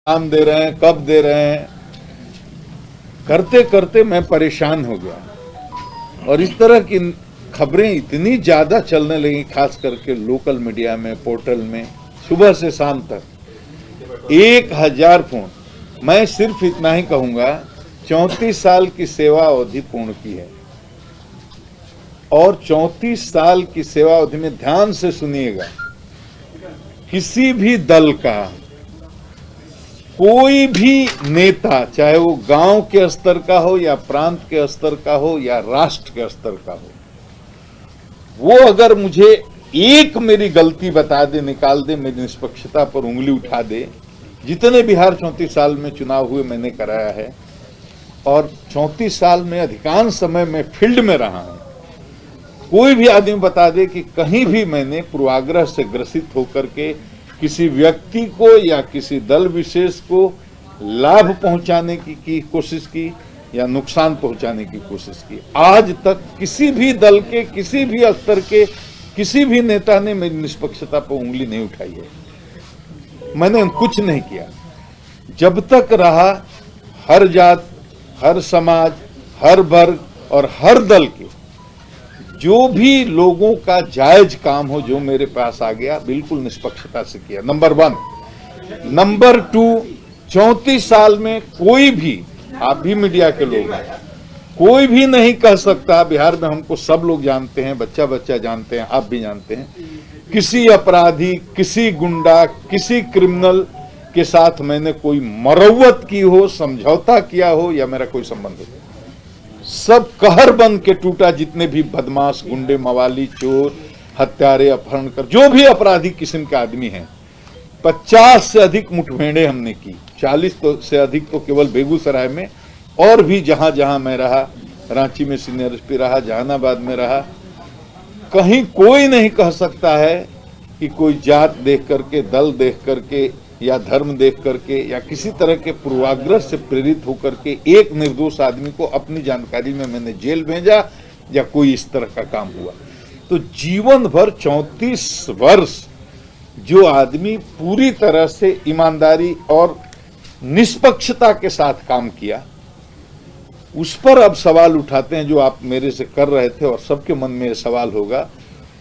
काम दे रहे हैं, कब दे रहे हैं, करते करते मैं परेशान हो गया। और इस तरह की खबरें इतनी ज्यादा चलने लगी, खास करके लोकल मीडिया में, पोर्टल में, सुबह से शाम तक 1000 फोन। मैं सिर्फ इतना ही कहूंगा, 34 साल की सेवा अवधि पूर्ण की है और 34 साल की सेवा अवधि में ध्यान से सुनिएगा, किसी भी दल का कोई भी नेता, चाहे वो गांव के स्तर का हो या प्रांत के स्तर का हो या राष्ट्र के स्तर का हो, वो अगर मुझे एक मेरी गलती बता दे, निकाल दे, मेरी निष्पक्षता पर उंगली उठा दे। जितने बिहार 34 साल में चुनाव हुए मैंने कराया है और 34 साल में अधिकांश समय मैं फील्ड में रहा हूं। कोई भी आदमी बता दे कि कहीं भी मैंने पूर्वाग्रह से ग्रसित होकर के किसी व्यक्ति को या किसी दल विशेष को लाभ पहुंचाने की कोशिश की या नुकसान पहुंचाने की कोशिश की, आज तक किसी भी दल के, किसी भी स्तर के, किसी भी नेता ने मेरी निष्पक्षता पर उंगली नहीं उठाई है। मैंने कुछ नहीं किया। जब तक रहा, हर जात, हर समाज, हर वर्ग और हर दल के जो भी लोगों का जायज काम हो, जो मेरे पास आ गया, बिल्कुल निष्पक्षता से किया। नंबर 1। नंबर 2, 34 साल में कोई भी, आप भी मीडिया के लोग हैं, कोई भी नहीं कह सकता, बिहार में हमको सब लोग जानते हैं, बच्चा बच्चा जानते हैं, आप भी जानते हैं, किसी अपराधी, किसी गुंडा, किसी क्रिमिनल के साथ मैंने कोई मरौवत की हो, समझौता किया हो या मेरा कोई संबंध हो। सब कहर बन के टूटा। जितने भी बदमाश, गुंडे, मवाली, चोर, हत्यारे, अपहरणकर, जो भी अपराधी किस्म के आदमी हैं, 50 से अधिक मुठभेड़े हमने की, 40 से अधिक तो केवल बेगूसराय में, और भी जहां जहां मैं रहा, रांची में सीनियर एसपी रहा, जहानाबाद में रहा। कहीं कोई नहीं कह सकता है कि कोई जात देख करके, दल देख करके या धर्म देख करके या किसी तरह के पूर्वाग्रह से प्रेरित होकर के एक निर्दोष आदमी को अपनी जानकारी में मैंने जेल भेजा या कोई इस तरह का काम हुआ। तो जीवन भर 34 वर्ष जो आदमी पूरी तरह से ईमानदारी और निष्पक्षता के साथ काम किया, उस पर अब सवाल उठाते हैं, जो आप मेरे से कर रहे थे और सबके मन में सवाल होगा।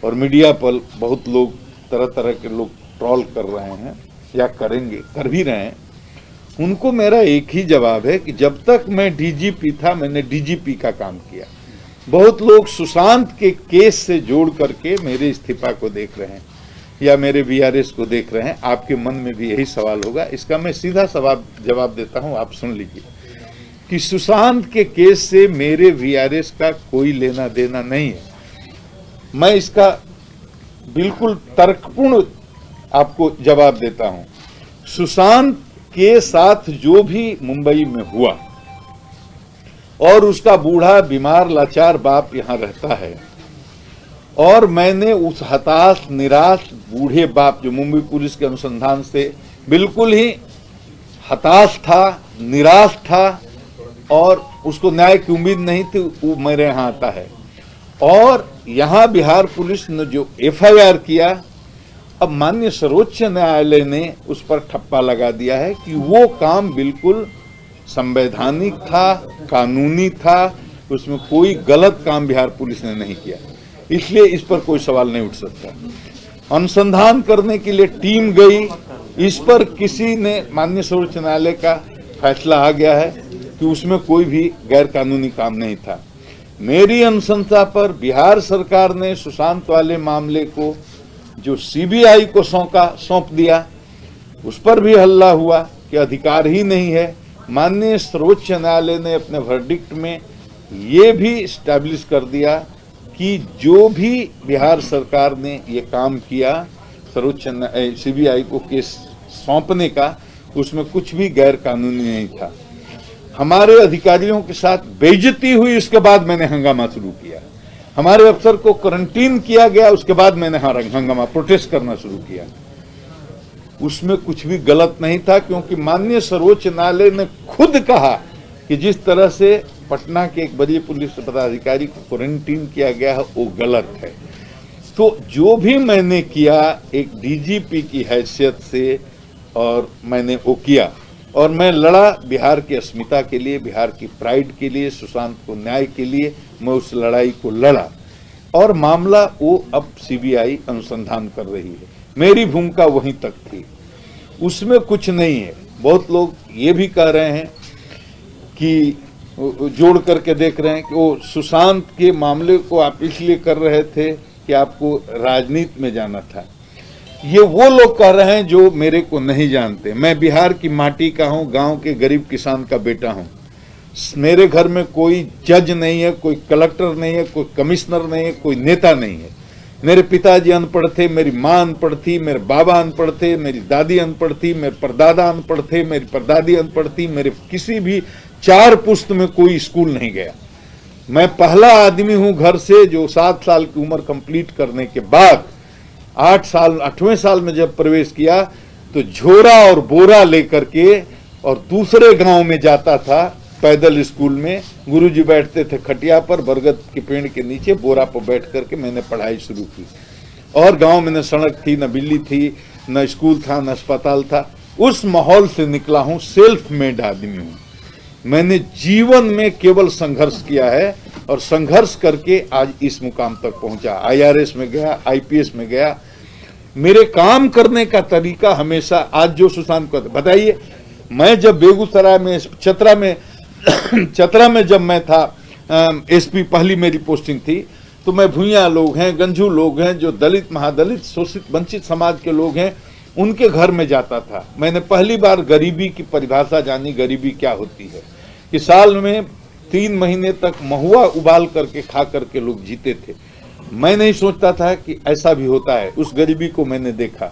और मीडिया पर बहुत लोग, तरह तरह के लोग ट्रोल कर रहे हैं या करेंगे, कर भी रहे हैं। उनको मेरा एक ही जवाब है कि जब तक मैं डीजीपी था, मैंने डीजीपी का काम किया। बहुत लोग सुशांत के केस से जोड़ करके मेरे इस्तीफा को देख रहे हैं या मेरे वीआरएस को देख रहे हैं। आपके मन में भी यही सवाल होगा। इसका मैं सीधा जवाब देता हूं, आप सुन लीजिए कि सुशांत के केस से मेरे वीआरएस का कोई लेना देना नहीं है। मैं इसका बिल्कुल तर्कपूर्ण आपको जवाब देता हूं। सुशांत के साथ जो भी मुंबई में हुआ, और उसका बूढ़ा बीमार लाचार बाप यहां रहता है, और मैंने उस हताश निराश बूढ़े बाप, जो मुंबई पुलिस के अनुसंधान से बिल्कुल ही हताश था, निराश था और उसको न्याय की उम्मीद नहीं थी, वो मेरे यहां आता है। और यहां बिहार पुलिस ने जो एफआईआर किया, अब माननीय सर्वोच्च न्यायालय ने उस पर ठप्पा लगा दिया है कि वो काम बिल्कुल संवैधानिक था, कानूनी था, उसमें कोई गलत काम बिहार पुलिस ने नहीं किया, इसलिए इस पर कोई सवाल नहीं उठ सकता। अनुसंधान करने के लिए टीम गई, इस पर किसी ने, माननीय सर्वोच्च न्यायालय का फैसला आ गया है कि उसमें कोई भी गैर कानूनी काम नहीं था। मेरी अनुशंसा पर बिहार सरकार ने सुशांत वाले मामले को जो सीबीआई को सौंप दिया, उस पर भी हल्ला हुआ कि अधिकार ही नहीं है। माननीय सर्वोच्च न्यायालय ने अपने वर्डिक्ट में ये भी स्टैब्लिश कर दिया कि जो भी बिहार सरकार ने ये काम किया, सर्वोच्च सीबीआई को केस सौंपने का, उसमें कुछ भी गैर कानूनी नहीं था। हमारे अधिकारियों के साथ बेइज्जती हुई, इसके बाद मैंने हंगामा शुरू किया। हमारे अफसर को क्वारंटीन किया गया, उसके बाद मैंने हंगामा, प्रोटेस्ट करना शुरू किया। उसमें कुछ भी गलत नहीं था, क्योंकि माननीय सर्वोच्च न्यायालय ने खुद कहा कि जिस तरह से पटना के एक वरीय पुलिस पदाधिकारी को क्वारंटीन किया गया है, वो गलत है। तो जो भी मैंने किया एक डीजीपी की हैसियत से, और मैंने वो किया, और मैं लड़ा बिहार की अस्मिता के लिए, बिहार की प्राइड के लिए, सुशांत को न्याय के लिए। मैं उस लड़ाई को लड़ा, और मामला वो अब सीबीआई अनुसंधान कर रही है। मेरी भूमिका वहीं तक थी, उसमें कुछ नहीं है। बहुत लोग ये भी कह रहे हैं कि जोड़ करके देख रहे हैं कि वो सुशांत के मामले को आप इसलिए कर रहे थे कि आपको राजनीति में जाना था। ये वो लोग कह रहे हैं जो मेरे को नहीं जानते। मैं बिहार की माटी का हूं, गांव के गरीब किसान का बेटा हूं। मेरे घर में कोई जज नहीं है, कोई कलेक्टर नहीं है, कोई कमिश्नर नहीं है, कोई नेता नहीं है। मेरे पिताजी अनपढ़ थे, मेरी माँ अनपढ़ थी, मेरे बाबा अनपढ़ थे, मेरी दादी अनपढ़ थी, मेरे परदादा अनपढ़ थे, मेरी परदादी अनपढ़ थी। मेरे किसी भी 4 पुश्त में कोई स्कूल नहीं गया। मैं पहला आदमी हूं घर से जो 7 साल की उम्र कंप्लीट करने के बाद 8वें साल में जब प्रवेश किया तो झोरा और बोरा लेकर के और दूसरे गांव में जाता था पैदल स्कूल में। गुरुजी बैठते थे खटिया पर, बरगद के पेड़ के नीचे बोरा पर बैठ करके मैंने पढ़ाई शुरू की। और गांव में न सड़क थी, न बिल्ली थी, न स्कूल था, न अस्पताल था। उस माहौल से निकला हूं, सेल्फ मेड आदमी हूं। मैंने जीवन में केवल संघर्ष किया है, और संघर्ष करके आज इस मुकाम तक पहुंचा। IRS में गया, IPS में गया। मेरे काम करने का तरीका हमेशा, आज जो सुशांत को बताइए, मैं जब बेगूसराय में चतरा में जब मैं था SP, पहली मेरी पोस्टिंग थी, तो मैं भूइया लोग हैं, गंजू लोग हैं, जो दलित, महादलित, शोषित, वंचित समाज के लोग हैं, उनके घर में जाता था। मैंने पहली बार गरीबी की परिभाषा जानी, गरीबी क्या होती है, कि साल में 3 महीने तक महुआ उबाल करके खा करके लोग जीते थे। मैं नहीं सोचता था कि ऐसा भी होता है। उस गरीबी को मैंने देखा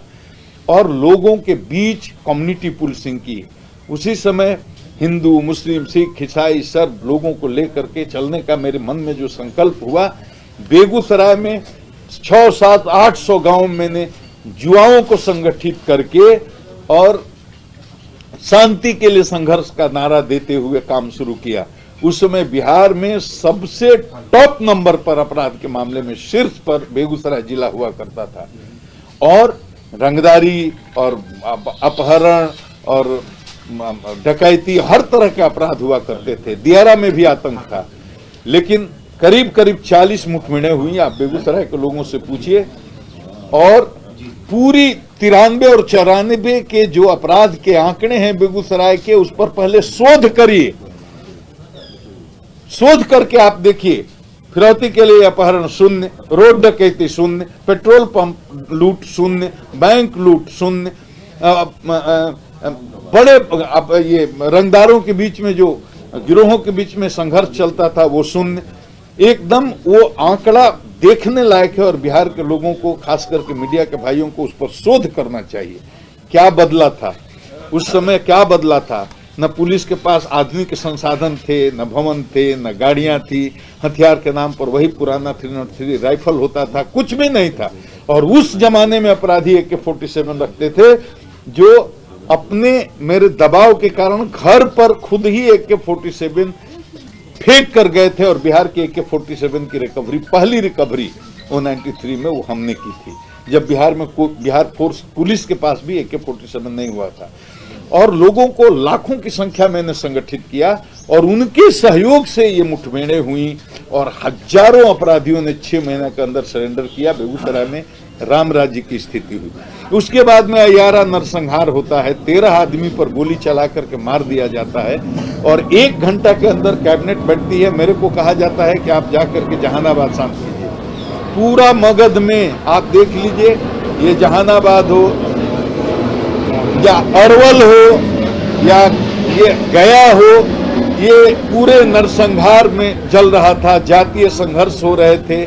और लोगों के बीच कम्युनिटी पुलिसिंग की। उसी समय हिंदू, मुस्लिम, सिख, ईसाई सब लोगों को लेकर के चलने का मेरे मन में जो संकल्प हुआ, बेगूसराय में 600-700-800 गांव में मैंने युवाओं को संगठित करके और शांति के लिए संघर्ष का नारा देते हुए काम शुरू किया। उस समय बिहार में सबसे टॉप नंबर पर अपराध के मामले में शीर्ष पर बेगूसराय जिला हुआ करता था, और रंगदारी और अपहरण और डकैती, हर तरह के अपराध हुआ करते थे। दियारा में भी आतंक था। लेकिन करीब करीब 40 मुठभेड़ें हुई, आप बेगूसराय के लोगों से पूछिए। और पूरी 93 और 94 के जो अपराध के आंकड़े हैं बेगूसराय के, उस पर पहले शोध करिए, शोध करके आप देखिए। फिरौती के लिए अपहरण शून्य, रोड डकैती शून्य, पेट्रोल पंप लूट शून्य, बैंक लूट शून्य, बड़े अब ये रंगदारों के बीच में जो गिरोहों के बीच में संघर्ष चलता था वो शून्य। एकदम वो आंकड़ा देखने लायक है, और बिहार के लोगों को, खास करके मीडिया के भाइयों को उस पर शोध करना चाहिए। क्या बदला था उस समय, क्या बदला था? न पुलिस के पास आधुनिक संसाधन थे, न भवन थे, न गाड़ियां थी। हथियार के नाम पर वही पुराना 303 राइफल होता था, कुछ भी नहीं था। और उस जमाने में अपराधी AK-47 रखते थे, जो अपने मेरे दबाव के कारण घर पर खुद ही AK-47 फेंक कर गए थे। और बिहार के AK-47 की रिकवरी, पहली रिकवरी वो 93 में वो हमने की थी, जब बिहार में बिहार फोर्स पुलिस के पास भी AK-47 नहीं हुआ था। और लोगों को लाखों की संख्या मैंने संगठित किया, और उनके सहयोग से ये मुठभेड़ें हुई, और हजारों अपराधियों ने 6 महीने के अंदर सरेंडर किया। बेगूसराय में राम राज्य की स्थिति हुई। उसके बाद में अयारा नरसंहार होता है, 13 आदमी पर गोली चला करके मार दिया जाता है, और 1 घंटा के अंदर कैबिनेट बैठती है। मेरे को कहा जाता है कि आप जाकर के जहानाबाद शांत कीजिए। पूरा मगध में आप देख लीजिए, ये जहानाबाद हो या अरवल हो या ये गया हो, ये पूरे नरसंहार में जल रहा था। जातीय संघर्ष हो रहे थे,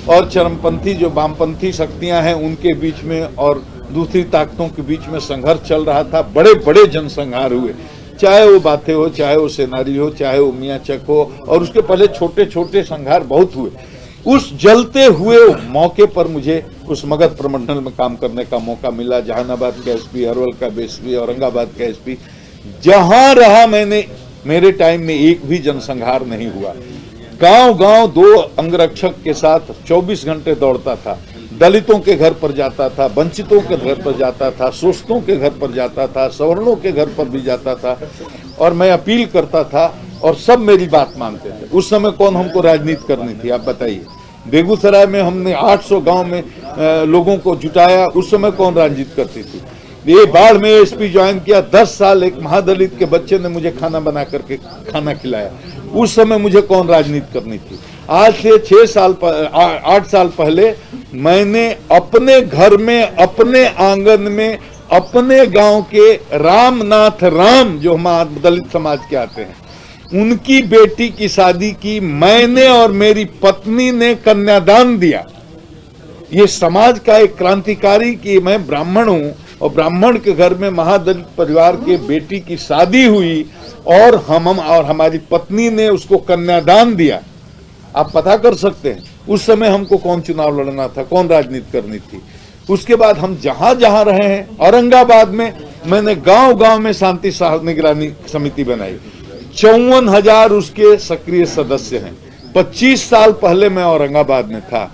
और चरमपंथी जो वामपंथी शक्तियां हैं उनके बीच में और दूसरी ताकतों के बीच में संघर्ष चल रहा था। बड़े बड़े जनसंहार हुए, चाहे वो बातें हो, चाहे वो सेनारी हो, चाहे वो मियाँ चक हो, और उसके पहले छोटे छोटे संघार बहुत हुए। उस जलते हुए मौके पर मुझे उस मगध प्रमंडल में काम करने का मौका मिला। जहानाबाद का SP, अरवल का SP, औरंगाबाद का SP, जहां रहा मैंने, मेरे टाइम में एक भी जनसंहार नहीं हुआ। गांव गांव 2 अंगरक्षक के साथ 24 घंटे दौड़ता था। दलितों के घर पर जाता था, वंचितों के घर पर जाता था, शोषितों के घर पर जाता था, सवर्णों के घर पर भी जाता था और मैं अपील करता था और सब मेरी बात मानते थे। उस समय कौन हमको राजनीति करनी थी, आप बताइए। बेगूसराय में हमने 800 गांव में लोगों को जुटाया, उस समय कौन राजनीति करती थी। ये बाढ़ में एसपी ज्वाइन किया, 10 साल एक महादलित के बच्चे ने मुझे खाना बना करके खाना खिलाया, उस समय मुझे कौन राजनीति करनी थी। आज से 8 साल पहले मैंने अपने घर में, अपने आंगन में, अपने गांव के रामनाथ राम जो हमारे दलित समाज के आते हैं, उनकी बेटी की शादी की मैंने और मेरी पत्नी ने कन्यादान दिया। ये समाज का एक क्रांतिकारी कि मैं ब्राह्मण हूं और ब्राह्मण के घर में महादलित परिवार के बेटी की शादी हुई और हम और हमारी पत्नी ने उसको कन्यादान दिया। आप पता कर सकते हैं उस समय हमको कौन चुनाव लड़ना था, कौन राजनीति करनी थी। उसके बाद हम जहां जहां रहे हैं, औरंगाबाद में मैंने गांव गांव में शांति निगरानी समिति बनाई, 54,000 उसके सक्रिय सदस्य हैं। 25 साल पहले मैं औरंगाबाद में था,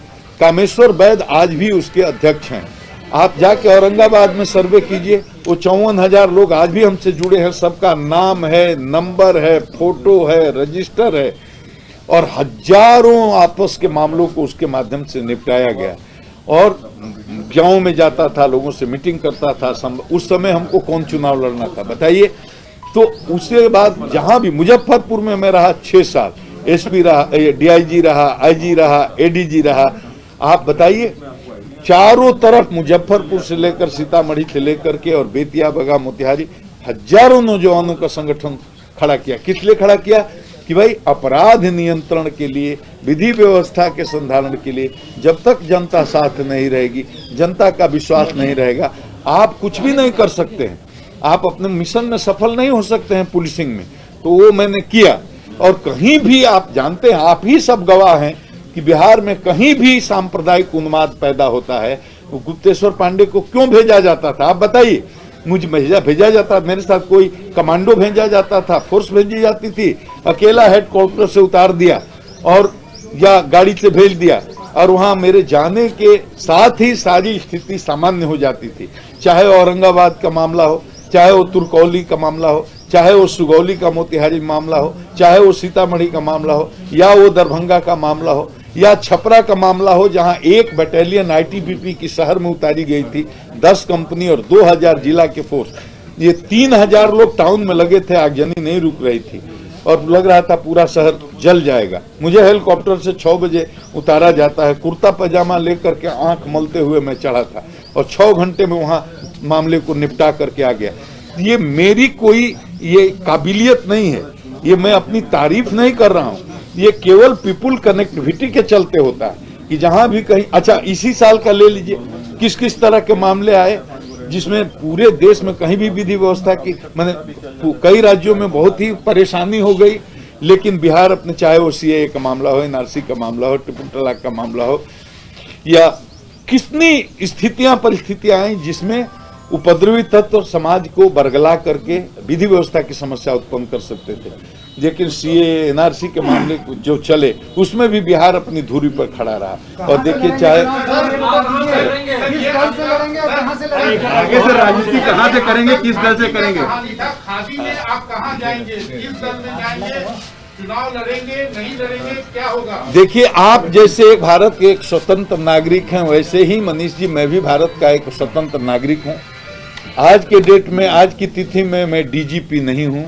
कामेश्वर वैद्य आज भी उसके अध्यक्ष हैं। आप जाके औरंगाबाद में सर्वे कीजिए, वो 54,000 लोग आज भी हमसे जुड़े हैं, सबका नाम है, नंबर है, फोटो है, रजिस्टर है और हजारों आपस के मामलों को उसके माध्यम से निपटाया गया। और गांव में जाता था, लोगों से मीटिंग करता था। उस समय हमको कौन चुनाव लड़ना था बताइए। तो उसके बाद जहां भी मुजफ्फरपुर में मैं रहा 6 साल, एसपी रहा, डीआईजी रहा, आईजी रहा, एडीजी रहा। आप बताइए, चारों तरफ मुजफ्फरपुर से लेकर सीतामढ़ी से लेकर के और बेतिया, बगा, मोतिहारी हजारों नौजवानों का संगठन खड़ा किया। किस लिए खड़ा किया कि भाई अपराध नियंत्रण के लिए, विधि व्यवस्था के संधारण के लिए जब तक जनता साथ नहीं रहेगी, जनता का विश्वास नहीं रहेगा, आप कुछ भी नहीं कर सकते हैं, आप अपने मिशन में सफल नहीं हो सकते हैं पुलिसिंग में। तो वो मैंने किया। और कहीं भी आप जानते हैं, आप ही सब गवाह हैं कि बिहार में कहीं भी सांप्रदायिक उन्माद पैदा होता है तो गुप्तेश्वर पांडे को क्यों भेजा जाता था, आप बताइए। मुझे भेजा जाता, मेरे साथ कोई कमांडो भेजा जाता था, फोर्स भेजी जाती थी, अकेला हेडक्वार्टर से उतार दिया और या गाड़ी से भेज दिया और वहां मेरे जाने के साथ ही सारी स्थिति सामान्य हो जाती थी। चाहे औरंगाबाद का मामला हो, चाहे वो तुर्कौली का मामला हो, चाहे वो सुगौली का मोतिहारी मामला हो, चाहे वो सीतामढ़ी का मामला हो, या वो दरभंगा का मामला हो, या छपरा का मामला हो, जहां 1 बटालियन आईटीबीपी की शहर में उतारी गई थी, 10 कंपनी और 2000 जिला के फोर्स। ये 3000 लोग टाउन में लगे थे, आगजनी नहीं रुक रही थी और लग रहा था पूरा शहर जल जाएगा। मुझे हेलीकॉप्टर से 6 बजे उतारा जाता है, कुर्ता पजामा लेकर के आंख मलते हुए मैं चढ़ा था और 6 घंटे में वहां मामले को निपटा करके आ गया। ये मेरी कोई ये काबिलियत नहीं है, ये मैं अपनी तारीफ नहीं कर रहा हूं, ये केवल पीपुल कनेक्टिविटी के चलते होता है कि जहां भी कहीं। अच्छा, इसी साल का ले लीजिए, किस किस तरह के मामले आए जिसमें पूरे देश में कहीं भी विधि व्यवस्था की, मैंने कई राज्यों में बहुत ही परेशानी हो गई, लेकिन बिहार अपने, चाहे वो सीएए का मामला हो, एनआरसी का मामला हो, ट्रिपल तलाक का मामला हो, या कितनी स्थितियां परिस्थितियां आई जिसमें उपद्रवी तत्व समाज को बरगला करके विधि व्यवस्था की समस्या उत्पन्न कर सकते थे। लेकिन सीएए, एनआरसी के मामले जो चले उसमें भी बिहार अपनी धुरी पर खड़ा रहा। और देखिए, चाहे आगे से राजनीति कहां से करेंगे, किस दल से करेंगे, खादी में आप कहां जाएंगे, किस दल में जाएंगे, चुनाव लड़ेंगे, नहीं लड़ेंगे, क्या होगा? देखिए, आप जैसे भारत के एक स्वतंत्र नागरिक हैं, वैसे ही मनीष जी मैं भी भारत का एक स्वतंत्र नागरिक हूं। आज के डेट में, आज की तिथि में मैं डीजीपी नहीं हूं।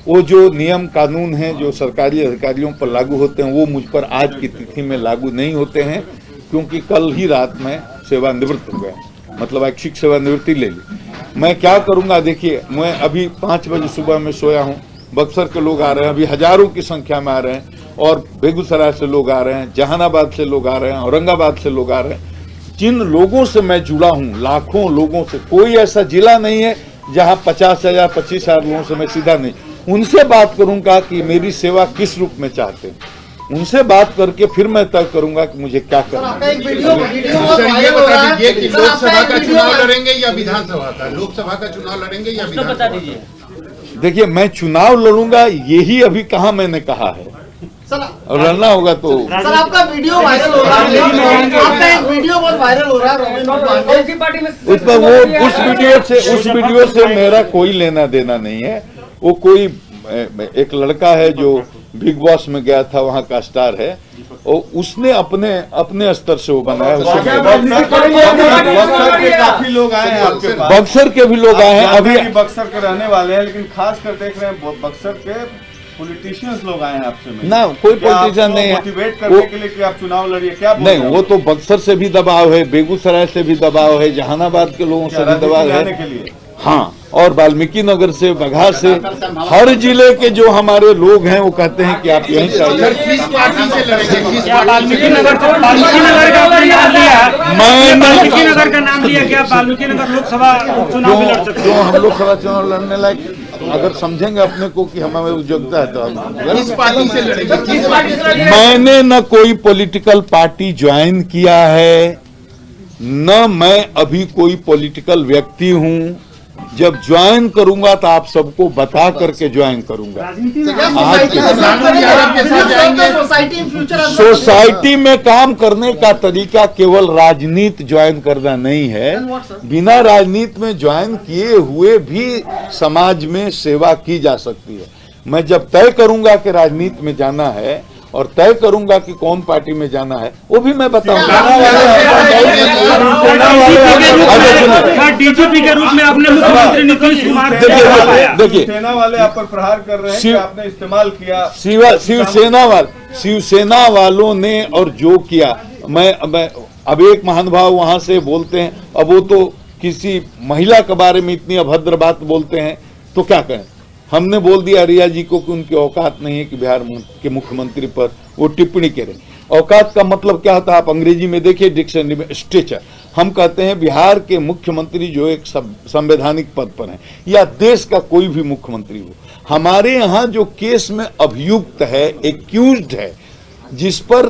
वो जो नियम कानून हैं जो सरकारी अधिकारियों पर लागू होते हैं वो मुझ पर आज की तिथि में लागू नहीं होते हैं, क्योंकि कल ही रात में सेवानिवृत्त हो गया, मतलब ऐच्छिक सेवानिवृत्ति ले ली। मैं क्या करूंगा, देखिए, मैं अभी 5 बजे सुबह में सोया हूं, बक्सर के लोग आ रहे हैं, अभी हजारों की संख्या में आ रहे हैं, और बेगूसराय से लोग आ रहे हैं, जहानाबाद से लोग आ रहे हैं, औरंगाबाद से लोग आ रहे हैं। जिन लोगों से मैं जुड़ा हूं, लाखों लोगों से, कोई ऐसा जिला नहीं है जहां 50,000 25,000 लोगों से मैं सीधा नहीं, उनसे बात करूंगा कि मेरी सेवा किस रूप में चाहते हैं, उनसे बात करके फिर मैं तय करूंगा कि मुझे क्या करना है। ये बता दीजिए कि लोकसभा का चुनाव लड़ेंगे या विधानसभा का, लोकसभा का चुनाव लड़ेंगे या विधानसभा का? देखिए, मैं चुनाव लड़ूंगा यही अभी कहा मैंने कहा है, और लड़ना होगा तो सर आपका वीडियो वायरल हो रहा है, आपका एक वीडियो बहुत वायरल हो रहा है रोमिन पांडे। उसमें वो उस वीडियो से मेरा कोई लेना देना नहीं है। वो कोई एक लड़का है जो बिग बॉस में गया था, वहाँ का स्टार है, और उसने अपने स्तर से वो बनाया। काफी लोग आए हैं आपके पास, बक्सर के भी लोग आए हैं अभी। बक्सर के रहने वाले हैं, लेकिन खास कर देख रहे हैं बक्सर के पॉलिटिशियंस लोग आए हैं आपसे मिलने। ना कोई पॉलिटिशियन नहीं है मोटिवेट करने के लिए कि आप चुनाव लड़िए, क्या बोल नहीं, रहे हैं? वो तो बक्सर से भी दबाव है, बेगूसराय से भी दबाव है, जहानाबाद के लोगों से भी दबाव जाने है, के लिए हाँ, और वाल्मीकि नगर से, बघा से, हर जिले के जो हमारे लोग हैं वो कहते हैं कि आप यहीं से आइए। किस पार्टी से लड़ेंगे? वाल्मीकि नगर का आपने नाम लिया, वाल्मीकि नगर का नाम लिया, क्या वाल्मीकि नगर लोकसभा चुनाव भी लड़ सकते जो हम लोकसभा चुनाव लड़ने लायक अगर समझेंगे अपने को कि हमें योग्यता है तो हम किस पार्टी से लड़ेंगे? किस पार्टी से? मैंने न कोई पॉलिटिकल पार्टी ज्वाइन किया है, न मैं अभी कोई पॉलिटिकल व्यक्ति हूं। जब ज्वाइन करूंगा तो आप सबको बता करके ज्वाइन करूंगा। सोसाइटी में काम करने का तरीका केवल राजनीति ज्वाइन करना नहीं है, बिना राजनीति में ज्वाइन किए हुए भी समाज में सेवा की जा सकती है। मैं जब तय करूंगा कि राजनीति में जाना है और तय करूंगा कि कौन पार्टी में जाना है, वो भी मैं बताऊंगा। डीजीपी के रूप में आपने मुख्यमंत्री नीतीश कुमार देखिए, सेना वाले आप पर प्रहार कर रहे हैं कि आपने इस्तेमाल किया। शिवसेना वालों ने और जो किया, मैं अब एक महानुभाव वहां से बोलते हैं, अब वो तो किसी महिला के बारे में इतनी अभद्र बात बोलते हैं तो क्या कहें। हमने बोल दिया रिया जी को कि उनकी औकात नहीं है कि बिहार के मुख्यमंत्री पर वो टिप्पणी करें। औकात का मतलब क्या होता है, आप अंग्रेजी में देखिए डिक्शनरी में, स्टेचर। हम कहते हैं बिहार के मुख्यमंत्री जो एक संवैधानिक पद पर हैं, या देश का कोई भी मुख्यमंत्री हो, हमारे यहाँ जो केस में अभियुक्त है, एक्यूज्ड है, जिस पर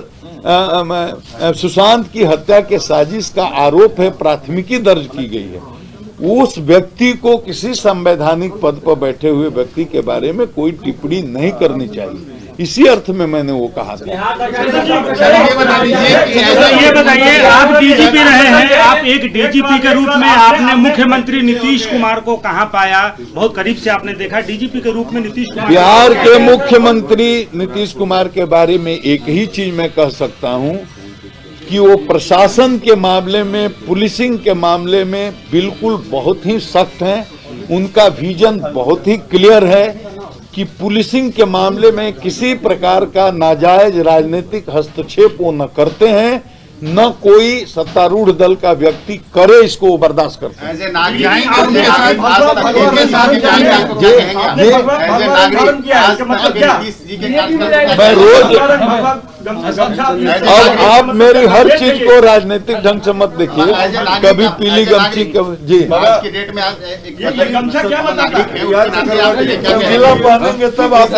सुशांत की हत्या के साजिश का आरोप है, प्राथमिकी दर्ज की गई है, उस व्यक्ति को किसी संवैधानिक पद पर बैठे हुए व्यक्ति के बारे में कोई टिप्पणी नहीं करनी चाहिए। इसी अर्थ में मैंने वो कहा था। ये बताइए, आप डीजीपी रहे हैं, आप एक डीजीपी के रूप में आपने मुख्यमंत्री नीतीश कुमार को कहां पाया? बहुत करीब से आपने देखा, डीजीपी के रूप में नीतीश कुमार। बिहार के मुख्यमंत्री नीतीश कुमार के बारे में एक ही चीज मैं कह सकता हूं कि वो प्रशासन के मामले में, पुलिसिंग के मामले में बिल्कुल बहुत ही सख्त हैं। उनका विजन बहुत ही क्लियर है कि पुलिसिंग के मामले में किसी प्रकार का नाजायज राजनीतिक हस्तक्षेप वो न करते हैं, न कोई सत्तारूढ़ दल का व्यक्ति करे इसको वो बर्दाश्त करते हैं। मैं रोज, और आप मेरी हर चीज को राजनीतिक ढंग से मत देखिए, कभी पीली गमछी, कभी जी गमछा क्या पहनेंगे तब आप